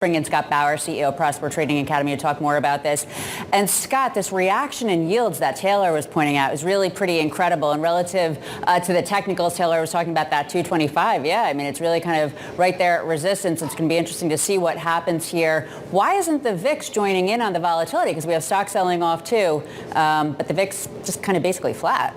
Bring in Scott Bauer, CEO of Prosper Trading Academy, to talk more about this. And Scott, this reaction in yields that Taylor was pointing out is really pretty incredible. And relative to the technicals, Taylor was talking about that 225. Yeah, I mean, it's really kind of right there at resistance. It's going to be interesting to see what happens here. Why isn't the VIX joining in on the volatility? Because we have stocks selling off too, but the VIX just kind of basically flat.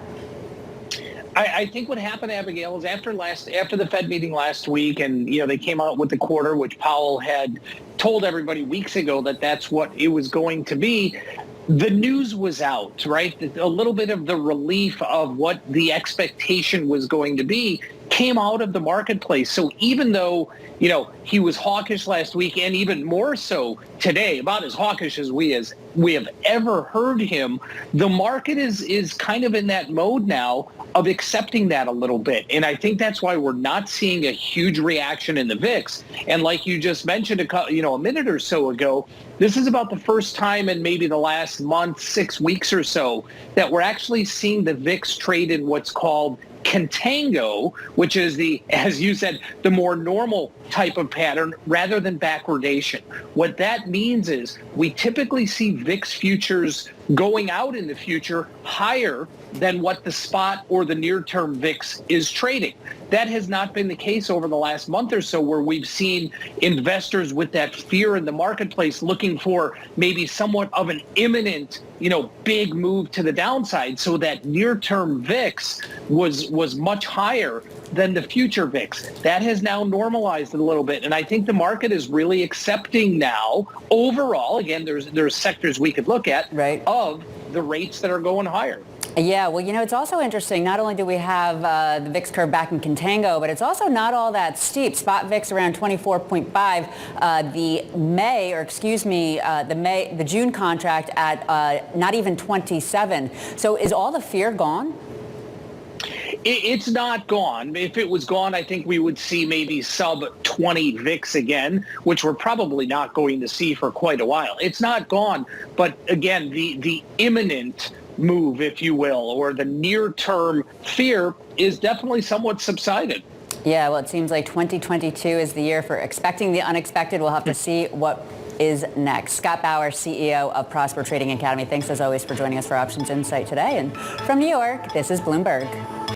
I think what happened, Abigail, is after the Fed meeting last week, and they came out with the quarter, which Powell had told everybody weeks ago that that's what it was going to be. The news was out, right? A little bit of the relief of what the expectation was going to be came out of the marketplace. So even though, he was hawkish last week, and even more so today, about as hawkish as we have ever heard him, the market is kind of in that mode now of accepting that a little bit. And I think that's why we're not seeing a huge reaction in the VIX. And like you just mentioned a minute or so ago, this is about the first time in maybe the last month, 6 weeks or so, that we're actually seeing the VIX trade in what's called contango, which is as you said, the more normal type of pattern rather than backwardation. What that means is we typically see VIX futures going out in the future higher than what the spot or the near-term VIX is trading. That has not been the case over the last month or so, where we've seen investors with that fear in the marketplace looking for maybe somewhat of an imminent, big move to the downside. So that near-term VIX was much higher than the future VIX. That has now normalized a little bit, and I think the market is really accepting now. Overall, again, there's sectors we could look at, right, of the rates that are going higher. Yeah, well, it's also interesting. Not only do we have the VIX curve back in contango, but it's also not all that steep. Spot VIX around 24.5. The June contract at not even 27. So is all the fear gone? It's not gone. If it was gone, I think we would see maybe sub 20 VIX again, which we're probably not going to see for quite a while. It's not gone. But again, the imminent move, if you will, or the near-term fear is definitely somewhat subsided. Yeah, well, it seems like 2022 is the year for expecting the unexpected. We'll have to see what is next. Scott Bauer, CEO of Prosper Trading Academy. Thanks, as always, for joining us for Options Insight today. And from New York, this is Bloomberg.